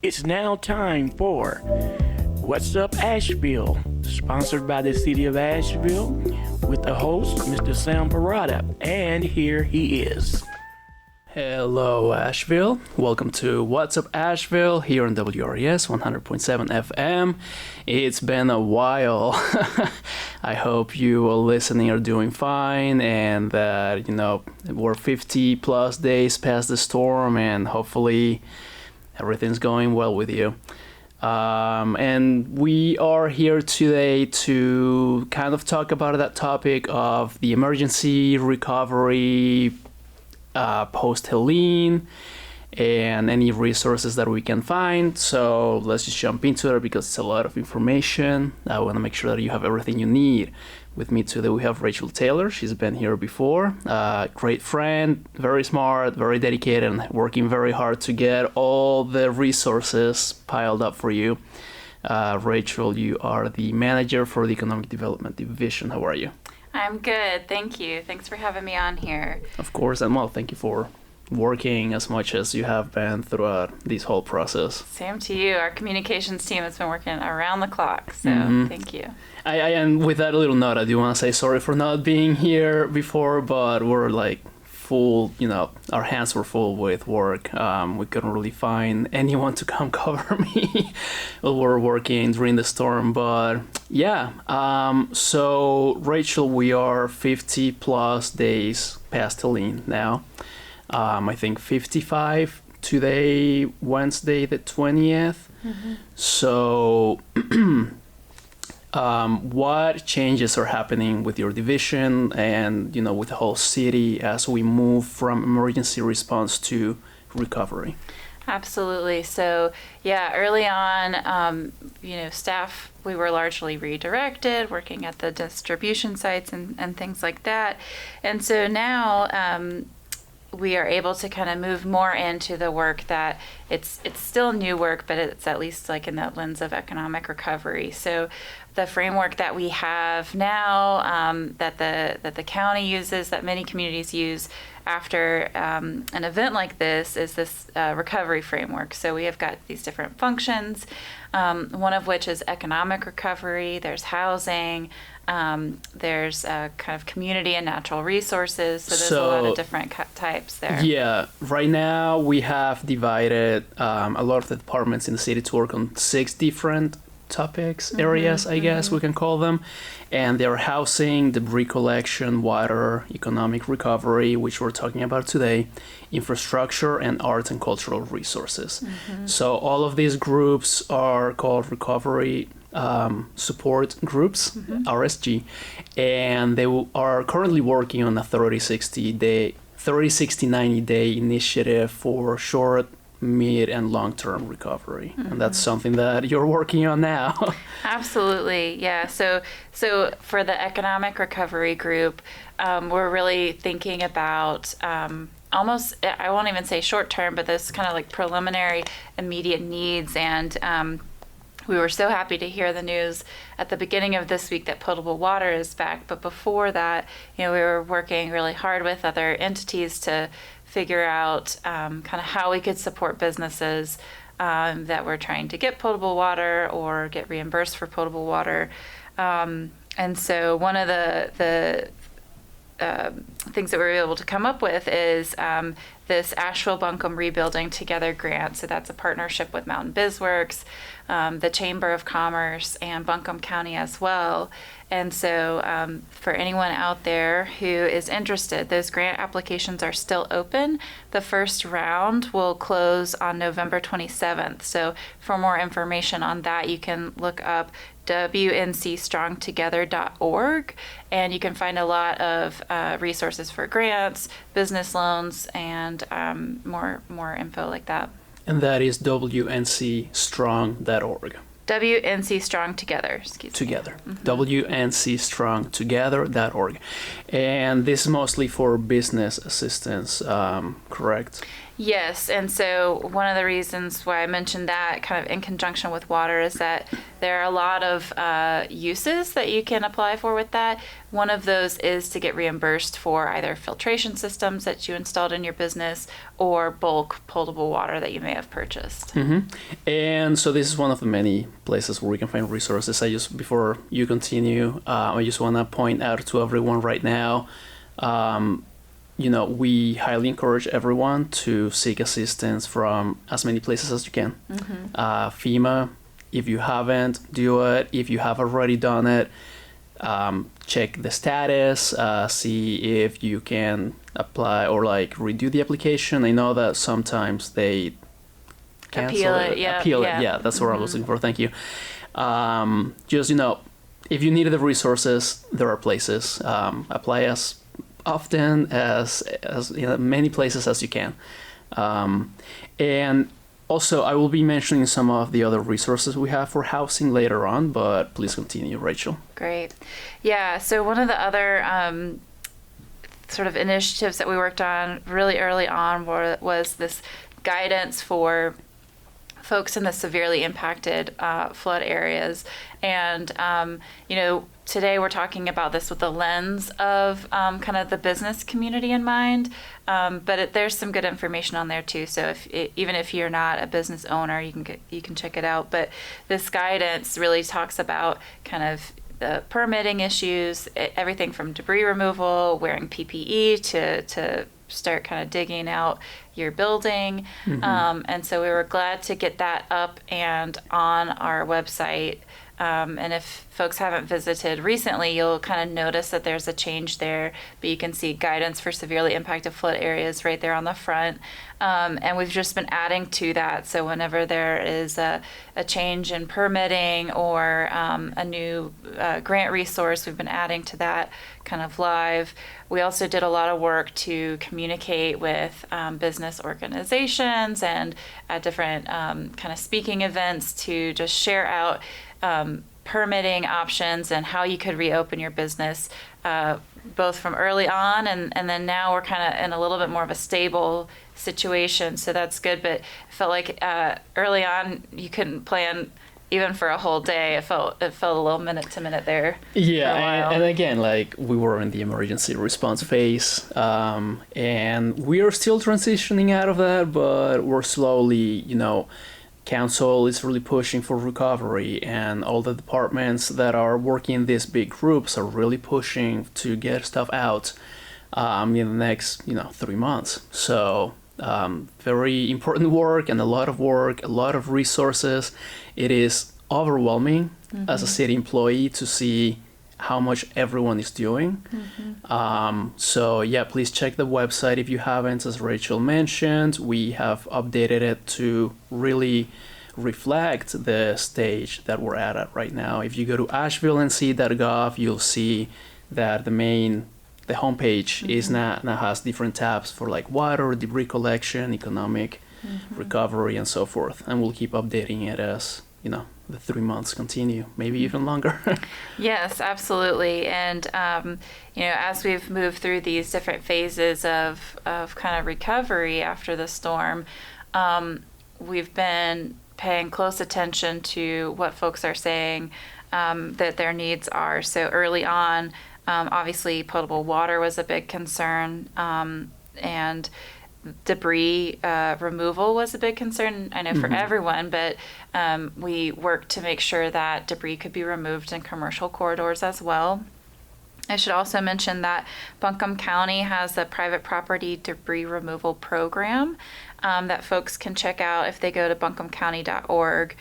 It's now time for What's Up Asheville, sponsored by the City of Asheville, with the host, Mr. Sam Parada, and here he is. Hello Asheville, welcome to What's Up Asheville here on WRES 100.7 FM. It's been a while. I hope you all listening are doing fine and that, we're 50 plus days past the storm and hopefully everything's going well with you. And we are here today to kind of talk about that topic of the emergency recovery, Post-Helene, and any resources that we can find. So let's just jump into it because it's a lot of information. I want to make sure that you have everything you need. With me today we have Rachel Taylor. She's been here before. Great friend, very smart, very dedicated, and working very hard to get all the resources piled up for you. Rachel, you are the manager for the Economic Development Division. How are you? I'm good, thank you. Thanks for having me on here. Of course, and well, thank you for working as much as you have been throughout this whole process. Same to you. Our communications team has been working around the clock, so Thank you. And with that little note, I do want to say sorry for not being here before, but we're like full, our hands were full with work. We couldn't really find anyone to come cover me while we're working during the storm, but yeah. So Rachel, we are 50 plus days past Helene now. I think 55 today, Wednesday the 20th. Mm-hmm. So what changes are happening with your division and, with the whole city as we move from emergency response to recovery? Absolutely. So, yeah, early on, staff, we were largely redirected, working at the distribution sites and things like that. And so now we are able to kind of move more into the work that it's still new work, but it's at least like in that lens of economic recovery. So the framework that we have now that the county uses, that many communities use after an event like this is this recovery framework. So we have got these different functions, one of which is economic recovery. There's housing. There's kind of community and natural resources. So there's a lot of different types there. Yeah. Right now we have divided a lot of the departments in the city to work on 6 different topics, areas, I guess we can call them. And they're housing, debris collection, water, economic recovery, which we're talking about today, infrastructure, and arts and cultural resources. So all of these groups are called recovery support groups, RSG, and they are currently working on a 30-60-90-day initiative for short, mid, and long-term recovery. And that's something that you're working on now. Absolutely, yeah. So for the economic recovery group, we're really thinking about almost, I won't even say short-term, but this kind of like preliminary immediate needs. And we were so happy to hear the news at the beginning of this week that potable water is back. But before that, we were working really hard with other entities to figure out kind of how we could support businesses that were trying to get potable water or get reimbursed for potable water. And so one of the things that we were able to come up with is this Asheville Buncombe Rebuilding Together grant. So that's a partnership with Mountain BizWorks, the Chamber of Commerce, and Buncombe County as well. And so for anyone out there who is interested, those grant applications are still open. The first round will close on November 27th. So for more information on that, you can look up wncstrongtogether.org, and you can find a lot of resources for grants, business loans, and more info like that. And that is wncstrong.org. WNC Strong Together, Together. WNCstrongtogether.org. And this is mostly for business assistance, correct? Yes, and so one of the reasons why I mentioned that kind of in conjunction with water is that there are a lot of uses that you can apply for with that. One of those is to get reimbursed for either filtration systems that you installed in your business or bulk potable water that you may have purchased. And so this is one of the many places where we can find resources. Before you continue, I just want to point out to everyone right now, we highly encourage everyone to seek assistance from as many places as you can. FEMA, if you haven't, do it. If you have already done it, check the status, see if you can apply or redo the application. I know that sometimes they cancel it. Appeal it. Yeah, that's what I was looking for. Thank you. Just, if you need the resources, there are places. Apply as often as many places as you can. And also, I will be mentioning some of the other resources we have for housing later on, but please continue, Rachel. Great. Yeah, so one of the other sort of initiatives that we worked on really early on was this guidance for folks in the severely impacted flood areas. And, today we're talking about this with the lens of kind of the business community in mind, but there's some good information on there too. So even if you're not a business owner, you can check it out. But this guidance really talks about kind of the permitting issues, everything from debris removal, wearing PPE to start kind of digging out your building. And so we were glad to get that up and on our website. And if folks haven't visited recently, you'll kind of notice that there's a change there, but you can see guidance for severely impacted flood areas right there on the front. And we've just been adding to that. So whenever there is a change in permitting or a new grant resource, we've been adding to that kind of live. We also did a lot of work to communicate with business organizations and at different kind of speaking events to just share out permitting options and how you could reopen your business, both from early on and then now we're kind of in a little bit more of a stable situation, so that's good. But it felt like early on you couldn't plan even for a whole day. It felt a little minute to minute there. Yeah, and again, we were in the emergency response phase, and we are still transitioning out of that, but we're slowly, Council is really pushing for recovery, and all the departments that are working in these big groups are really pushing to get stuff out in the next 3 months. So very important work and a lot of resources. It is overwhelming as a city employee to see how much everyone is doing. So yeah, please check the website if you haven't. As Rachel mentioned, we have updated it to really reflect the stage that we're at right now. If you go to ashevillennc.gov, you'll see that the homepage is now has different tabs for water, debris collection, economic recovery, and so forth. And we'll keep updating it as the 3 months continue, maybe even longer. Yes, absolutely. And as we've moved through these different phases of kind of recovery after the storm, we've been paying close attention to what folks are saying that their needs are. So early on, obviously potable water was a big concern, and debris removal was a big concern, I know, for everyone, but we worked to make sure that debris could be removed in commercial corridors as well. I should also mention that Buncombe County has a private property debris removal program that folks can check out if they go to buncombecounty.org.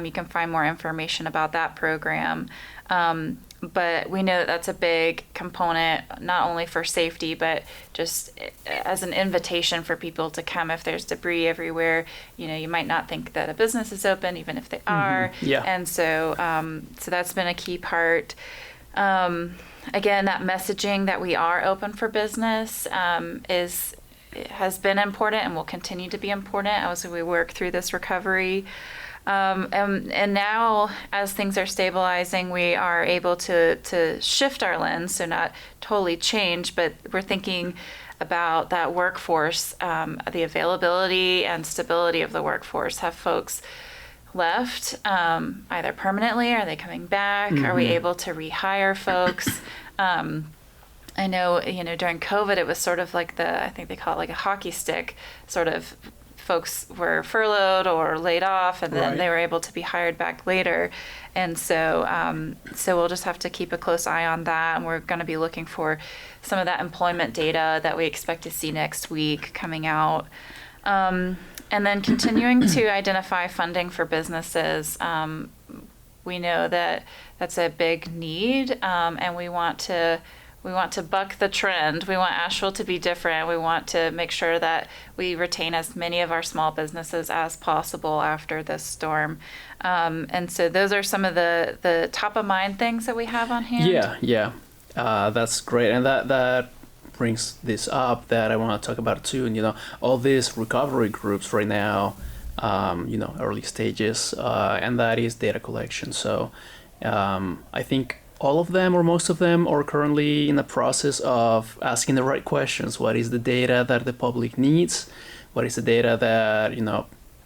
You can find more information about that program. But we know that that's a big component, not only for safety, but just as an invitation for people to come if there's debris everywhere. You might not think that a business is open, even if they are. Yeah. And so that's been a key part. Again, that messaging that we are open for business has been important and will continue to be important as we work through this recovery. And now, as things are stabilizing, we are able to shift our lens, so not totally change, but we're thinking about that workforce, the availability and stability of the workforce. Have folks left either permanently? Are they coming back? Are we able to rehire folks? I know, during COVID, it was sort of like I think they call it like a hockey stick, sort of folks were furloughed or laid off, and then they were able to be hired back later. And so we'll just have to keep a close eye on that. And we're going to be looking for some of that employment data that we expect to see next week coming out. And then continuing to identify funding for businesses. We know that that's a big need, and we want to buck the trend. We want Asheville to be different. We want to make sure that we retain as many of our small businesses as possible after this storm. And so those are some of the top of mind things that we have on hand. Yeah. That's great. And that brings this up that I want to talk about too. And, all these recovery groups right now, early stages, and that is data collection. So I think all of them or most of them are currently in the process of asking the right questions. What is the data that the public needs? What is the data that,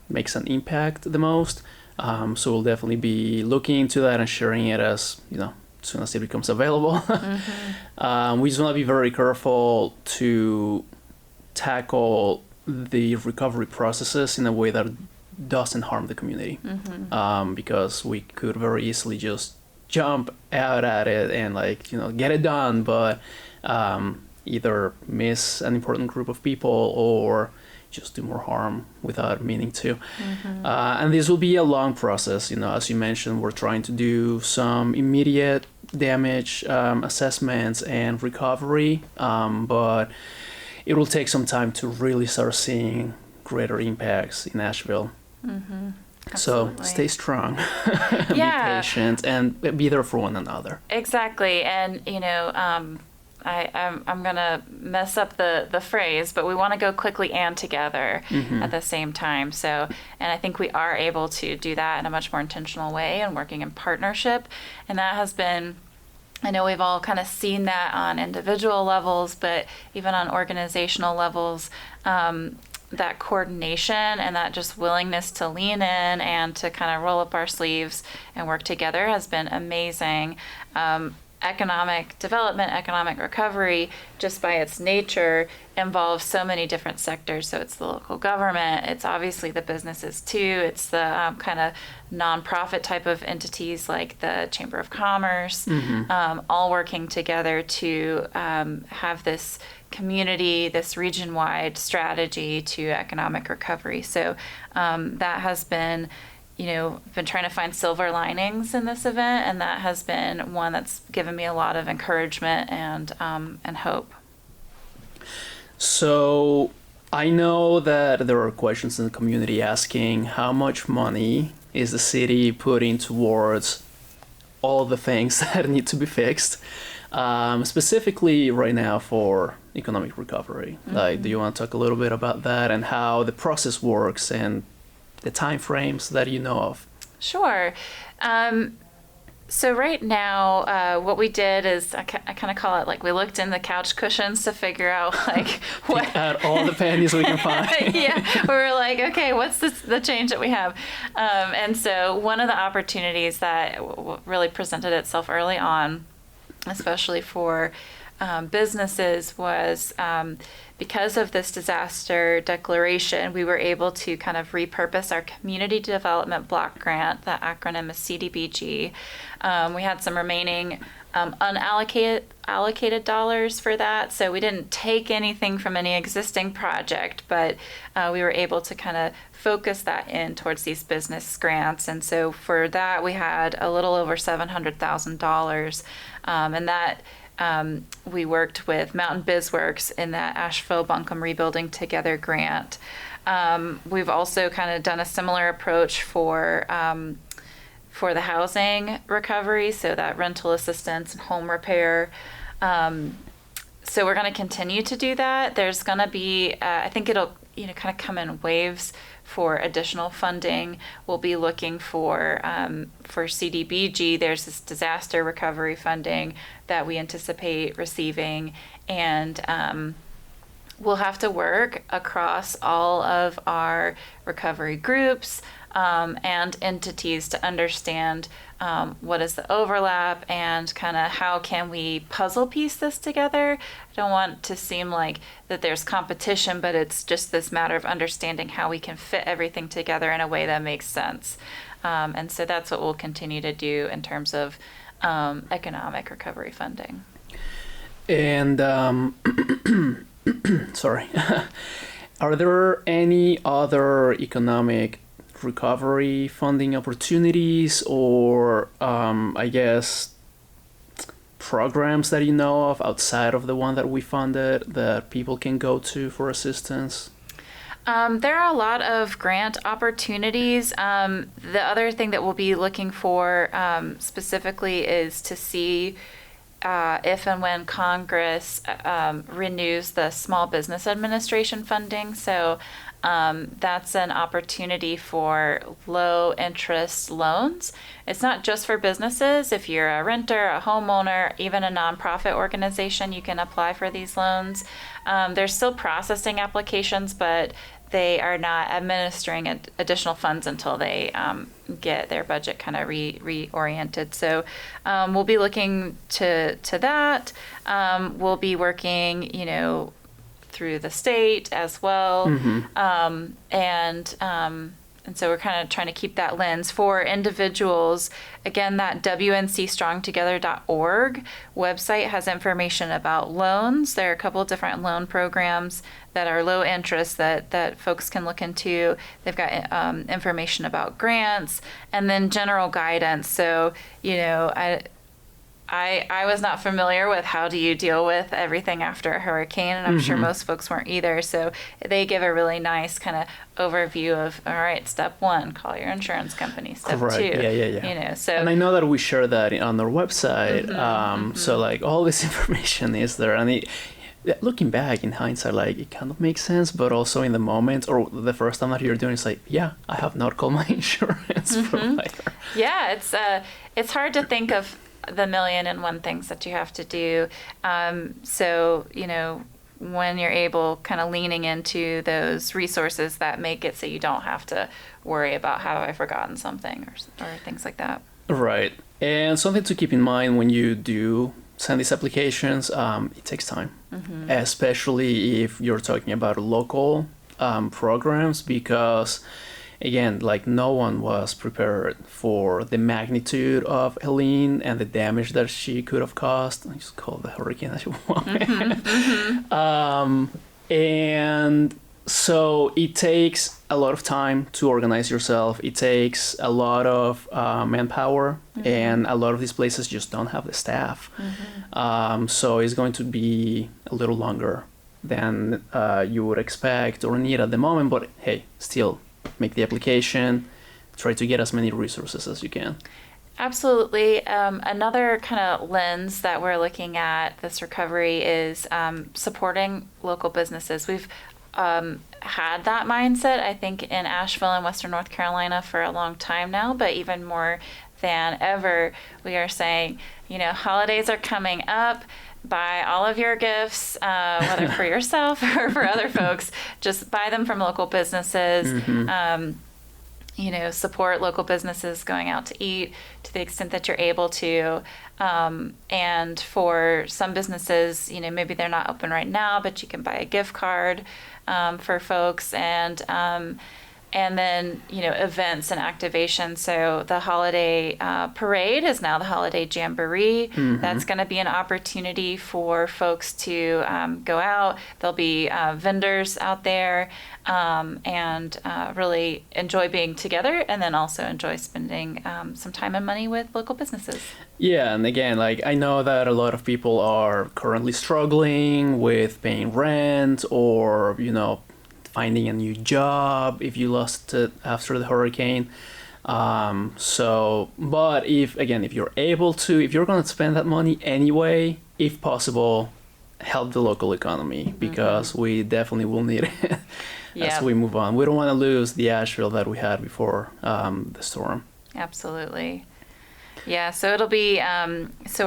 makes an impact the most? So we'll definitely be looking into that and sharing it as soon as it becomes available. We just want to be very careful to tackle the recovery processes in a way that doesn't harm the community, because we could very easily just jump out at it and get it done, but either miss an important group of people or just do more harm without meaning to. And this will be a long process. As you mentioned, we're trying to do some immediate damage assessments and recovery, but it will take some time to really start seeing greater impacts in Asheville. So stay strong, be patient, and be there for one another. Exactly. And, I'm going to mess up the phrase, but we want to go quickly and together at the same time. So, and I think we are able to do that in a much more intentional way and working in partnership. And that has been, I know we've all kind of seen that on individual levels, but even on organizational levels, that coordination and that just willingness to lean in and to kind of roll up our sleeves and work together has been amazing. Economic development, economic recovery, just by its nature, involves so many different sectors. So it's the local government, it's obviously the businesses too, it's the kind of nonprofit type of entities like the Chamber of Commerce, all working together to have this community, this region-wide strategy to economic recovery. So that has been, been trying to find silver linings in this event, and that has been one that's given me a lot of encouragement and hope. So I know that there are questions in the community asking how much money is the city putting towards all the things that need to be fixed, specifically right now for economic recovery. Do you want to talk a little bit about that and how the process works and the time frames that you know of? Sure. So right now, what we did is, I kind of call it we looked in the couch cushions to figure out what. Pick out all the pennies we can find. Yeah, we were like, okay, what's the change that we have? And so one of the opportunities that really presented itself early on, especially for businesses, was because of this disaster declaration, we were able to kind of repurpose our Community Development Block Grant. That acronym is CDBG. We had some remaining unallocated dollars for that, so we didn't take anything from any existing project, but we were able to kind of focus that in towards these business grants. And so for that, we had a little over $700,000, and that we worked with Mountain BizWorks in that Asheville Buncombe Rebuilding Together grant. We've also kind of done a similar approach for the housing recovery, so that rental assistance and home repair. So we're going to continue to do that. There's going to be, I think it'll kind of come in waves for additional funding. We'll be looking for CDBG. There's this disaster recovery funding that we anticipate receiving, and we'll have to work across all of our recovery groups and entities to understand what is the overlap and kind of how can we puzzle piece this together. I don't want to seem like that there's competition, but it's just this matter of understanding how we can fit everything together in a way that makes sense. And so that's what we'll continue to do in terms of economic recovery funding. And sorry, are there any other economic recovery funding opportunities or I guess programs that you know of outside of the one that we funded that people can go to for assistance? There are a lot of grant opportunities. The other thing that we'll be looking for specifically is to see if and when Congress renews the Small Business Administration funding. So that's an opportunity for low interest loans. It's not just for businesses. If you're a renter, a homeowner, even a nonprofit organization, you can apply for these loans. They're still processing applications, but they are not administering additional funds until they get their budget kind of reoriented. So we'll be looking to that. We'll be working, through the state as well. And so we're kind of trying to keep that lens for individuals. Again, that wncstrongtogether.org website has information about loans. There are a couple of different loan programs that are low interest that folks can look into. They've got information about grants and then general guidance. So, I was not familiar with how do you deal with everything after a hurricane, and I'm sure most folks weren't either. So they give a really nice kind of overview of, all right, step one, call your insurance company. Step two, yeah. So. And I know that we share that on our website. So like all this information is there, and looking back in hindsight, like it kind of makes sense, but also in the moment or the first time that you're doing, it's like, yeah, I have not called my insurance provider. Yeah, it's hard to think of the million and one things that you have to do. So, when you're able, kind of leaning into those resources that make it so you don't have to worry about have I forgotten something or things like that. Right. And something to keep in mind when you do send these applications, it takes time, especially if you're talking about local programs, because again, like no one was prepared for the magnitude of Helene and the damage that she could have caused. I just call it the hurricane as you want. And so it takes a lot of time to organize yourself. It takes a lot of manpower, and a lot of these places just don't have the staff. So it's going to be a little longer than you would expect or need at the moment, but hey, still, make the application, try to get as many resources as you can. Absolutely. Another kind of lens that we're looking at this recovery is supporting local businesses. We've had that mindset, I think, in Asheville and Western North Carolina for a long time now, but even more than ever, we are saying, holidays are coming up. Buy all of your gifts, whether for yourself or for other folks. Just buy them from local businesses. Support local businesses going out to eat to the extent that you're able to. And for some businesses, maybe they're not open right now, but you can buy a gift card for folks. And then, events and activation. So the holiday parade is now the holiday jamboree. That's going to be an opportunity for folks to go out. There'll be vendors out there and really enjoy being together, and then also enjoy spending some time and money with local businesses. Yeah, and again, like I know that a lot of people are currently struggling with paying rent or, finding a new job if you lost it after the hurricane. But if you're able to, if you're going to spend that money anyway, if possible, help the local economy, because we definitely will need it as we move on. We don't want to lose the Asheville that we had before the storm. Absolutely. Yeah, so it'll be, so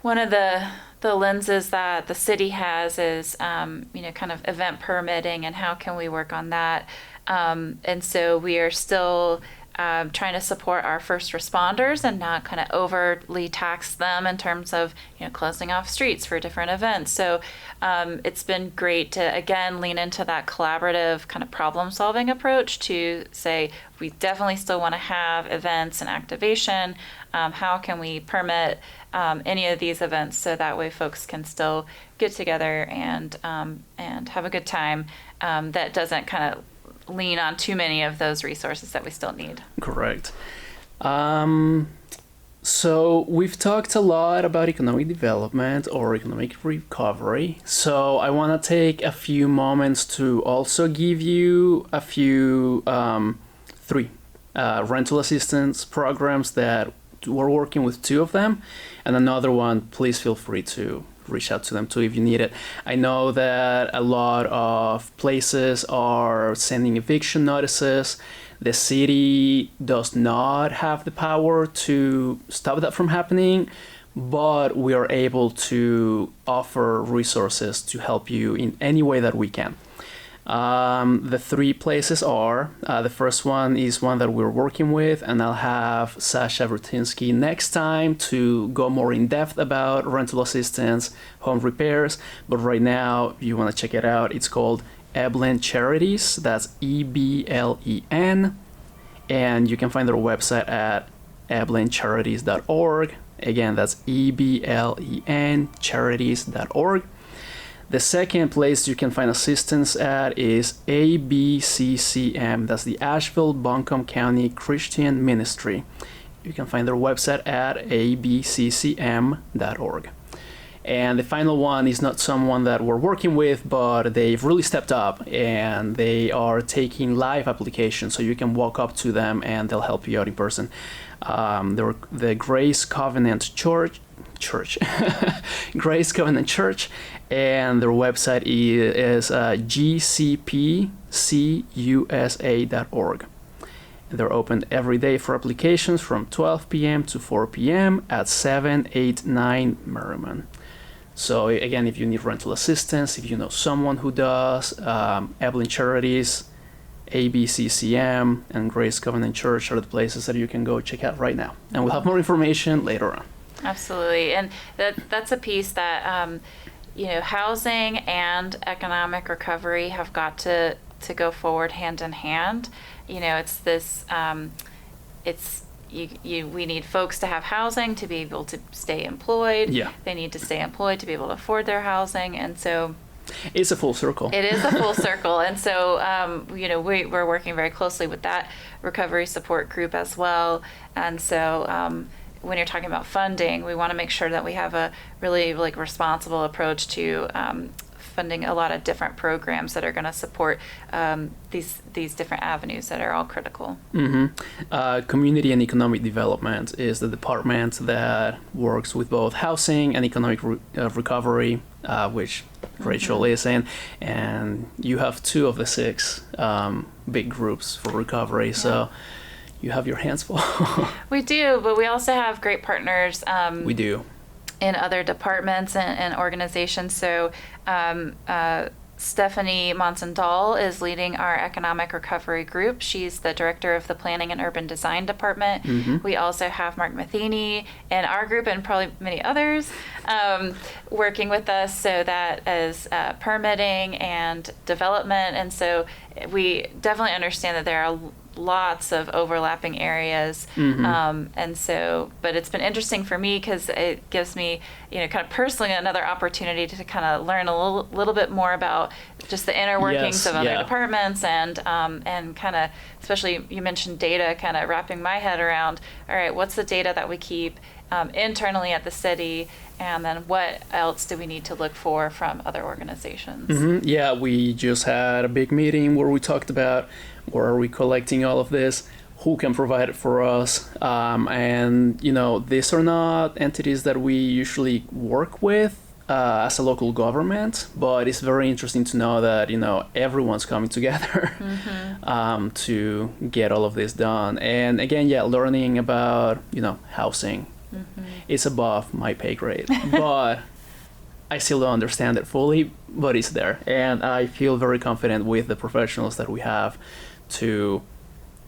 one of the lenses that the city has is, kind of event permitting and how can we work on that. And so we are still trying to support our first responders and not kind of overly tax them in terms of, closing off streets for different events. So it's been great to, again, lean into that collaborative kind of problem solving approach to say, we definitely still want to have events and activation. How can we permit any of these events so that way folks can still get together and have a good time that doesn't kind of lean on too many of those resources that we still need. Correct. So we've talked a lot about economic development or economic recovery. So I want to take a few moments to also give you a few three rental assistance programs that we're working with, two of them, and another one. Please feel free to reach out to them too if you need it. I know that a lot of places are sending eviction notices. The city does not have the power to stop that from happening, but we are able to offer resources to help you in any way that we can. The three places are, the first one is one that we're working with, and I'll have Sasha Vrutinsky next time to go more in depth about rental assistance, home repairs. But right now, if you want to check it out, it's called Eblen Charities. That's EBLEN. And you can find their website at eblencharities.org. Again, that's EBLEN charities.org. The second place you can find assistance at is ABCCM. That's the Asheville Buncombe County Christian Ministry. You can find their website at abccm.org. And the final one is not someone that we're working with, but they've really stepped up and they are taking live applications. So you can walk up to them and they'll help you out in person. They're the Grace Covenant Church. Grace Covenant Church, and their website is gcpcusa.org. They're open every day for applications from 12 p.m. to 4 p.m. at 789 Merriman. So again, if you need rental assistance, if you know someone who does, Eblen Charities, ABCCM, and Grace Covenant Church are the places that you can go check out right now. And we'll have more information later on. Absolutely. And that's a piece that, housing and economic recovery have got to go forward hand in hand. It's this, we need folks to have housing to be able to stay employed. Yeah. They need to stay employed to be able to afford their housing. And so it's a full circle. It is a full circle. And so, we're working very closely with that recovery support group as well. And so, when you're talking about funding, we want to make sure that we have a really responsible approach to funding a lot of different programs that are going to support these different avenues that are all critical. Mm-hmm. Community and Economic Development is the department that works with both housing and economic recovery, which Rachel is in, and you have two of the six big groups for recovery. Yeah. So you have your hands full. We do, but we also have great partners. We do. In other departments and organizations. So Stephanie Monson-Dahl is leading our economic recovery group. She's the director of the Planning and Urban Design Department. Mm-hmm. We also have Mark Matheny in our group and probably many others working with us. So that is permitting and development. And so we definitely understand that there are lots of overlapping areas. Mm-hmm. And so, but it's been interesting for me because it gives me, kind of personally another opportunity to kind of learn a little bit more about just the inner workings of other departments and kind of, especially you mentioned data, kind of wrapping my head around, all right, what's the data that we keep internally at the city, and then what else do we need to look for from other organizations? Mm-hmm. Yeah, we just had a big meeting where we talked about where are we collecting all of this, who can provide it for us, and these are not entities that we usually work with as a local government, but it's very interesting to know that everyone's coming together mm-hmm. to get all of this done. And again, learning about housing It's above my pay grade, but I still don't understand it fully, but it's there. And I feel very confident with the professionals that we have to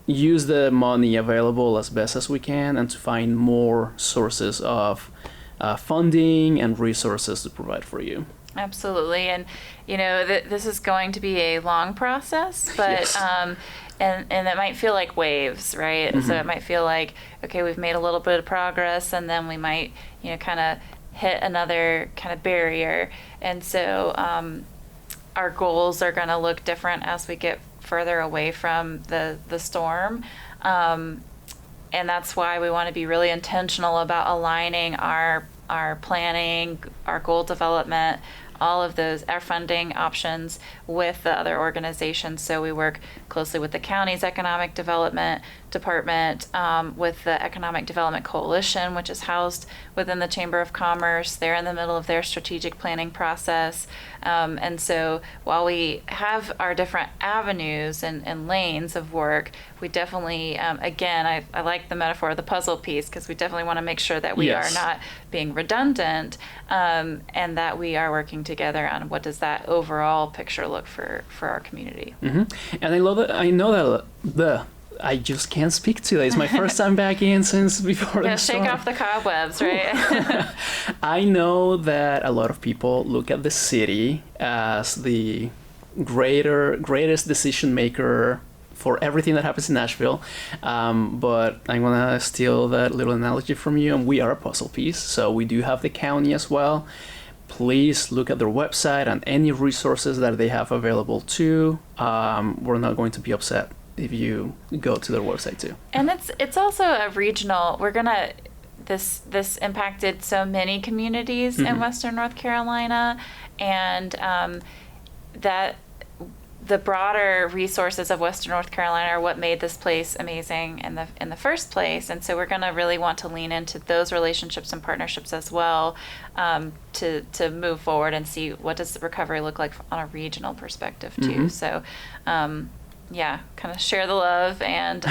use the money available as best as we can and to find more sources of funding and resources to provide for you. Absolutely. And, this is going to be a long process, but, Yes. and it might feel like waves, right? So it might feel like, okay, we've made a little bit of progress, and then we might, kind of hit another kind of barrier. And so our goals are going to look different as we get further away from the storm. And that's why we want to be really intentional about aligning our planning, our goal development, all of those, our funding options with the other organizations. So we work closely with the county's economic development department, with the Economic Development Coalition, which is housed within the Chamber of Commerce. They're in the middle of their strategic planning process. And so while we have our different avenues and lanes of work, we definitely, again, I like the metaphor of the puzzle piece, because we definitely want to make sure that we Yes. are not being redundant, and that we are working together on what does that overall picture look for our community. And I know that I just can't speak today. It's my first time back in since before Yeah, the storm. shake off the cobwebs, right? I know that a lot of people look at the city as the greatest decision maker for everything that happens in Nashville. But I'm gonna steal that little analogy from you, and we are a puzzle piece. So we do have the county as well. Please look at their website and any resources that they have available too. We're not going to be upset if you go to their website too. And it's also a regional. This impacted so many communities in Western North Carolina, and that the broader resources of Western North Carolina are what made this place amazing in the first place. And so we're going to really want to lean into those relationships and partnerships as well, to move forward and see what does the recovery look like on a regional perspective too. So kind of share the love and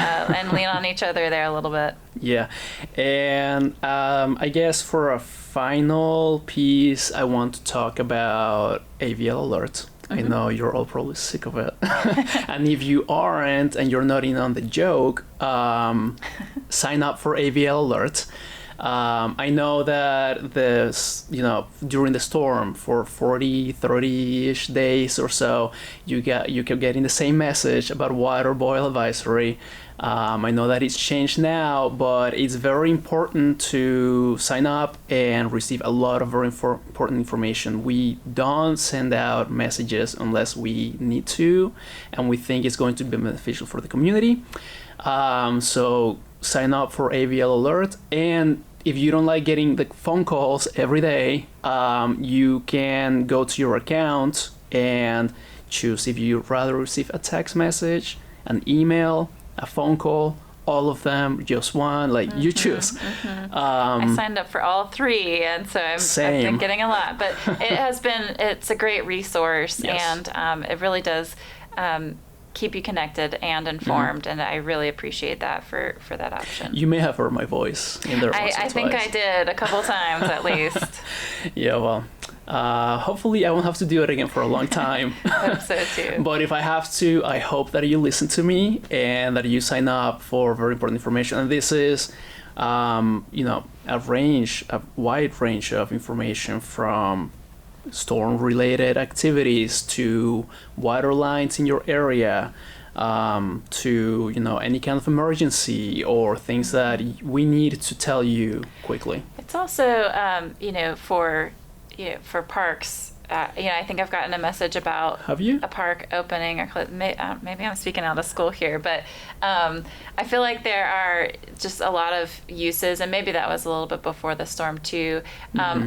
lean on each other there a little bit. Yeah, and I guess for a final piece, I want to talk about AVL alerts. I know you're all probably sick of it. And if you aren't and you're not in on the joke, sign up for AVL alerts. I know that during the storm for 30-ish days or so, you kept getting the same message about water boil advisory. I know that it's changed now, but it's very important to sign up and receive a lot of very important information. We don't send out messages unless we need to, and we think it's going to be beneficial for the community. So sign up for AVL Alert, and if you don't like getting the phone calls every day, you can go to your account and choose if you'd rather receive a text message, an email, a phone call, all of them, just one, you choose. I signed up for all three, and so I've been getting a lot, but it's a great resource. Yes. And it really does keep you connected and informed, and I really appreciate that for that option. You may have heard my voice in there once or I think twice. I did a couple times at least. Yeah, well, hopefully I won't have to do it again for a long time. I hope so too. But if I have to, I hope that you listen to me and that you sign up for very important information. And this is, a wide range of information, from storm-related activities to water lines in your area, to any kind of emergency or things that we need to tell you quickly. It's also for parks. I think I've gotten a message about Have you? a park opening, or maybe I'm speaking out of school here, but I feel like there are just a lot of uses, and maybe that was a little bit before the storm too.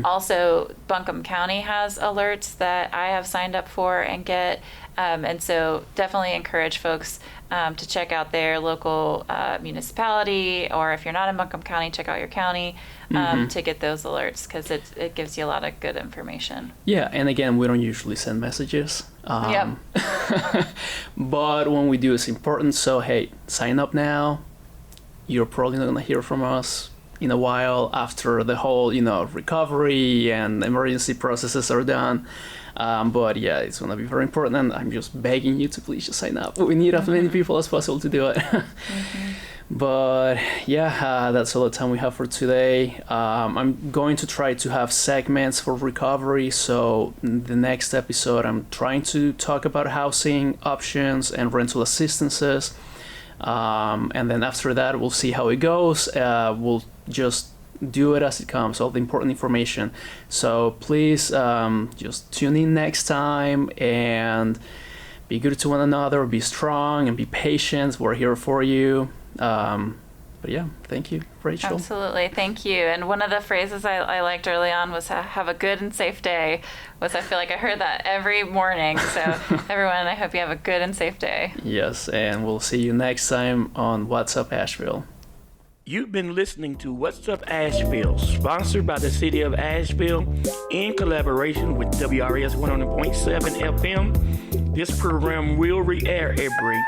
Also, Buncombe County has alerts that I have signed up for and get, and so definitely encourage folks to check out their local municipality, or if you're not in Buncombe County, check out your county to get those alerts, because it gives you a lot of good information. Yeah, and again, we don't usually send messages. Yep. But when we do, it's important. So, hey, sign up now. You're probably not going to hear from us in a while after the whole, recovery and emergency processes are done. But yeah, it's going to be very important, and I'm just begging you to please just sign up. We need as many people as possible to do it. But yeah, that's all the time we have for today. I'm going to try to have segments for recovery. So in the next episode, I'm trying to talk about housing options and rental assistances. And then after that, we'll see how it goes. We'll just do it as it comes, all the important information. So please just tune in next time and be good to one another, be strong and be patient. We're here for you. But yeah, thank you, Rachel. Absolutely, thank you. And one of the phrases I liked early on was have a good and safe day. I feel like I heard that every morning. So everyone, I hope you have a good and safe day. Yes, and we'll see you next time on What's Up Asheville. You've been listening to What's Up Asheville, sponsored by the City of Asheville in collaboration with WRS 100.7 FM. This program will re-air every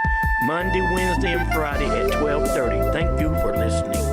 Monday, Wednesday, and Friday at 12:30. Thank you for listening.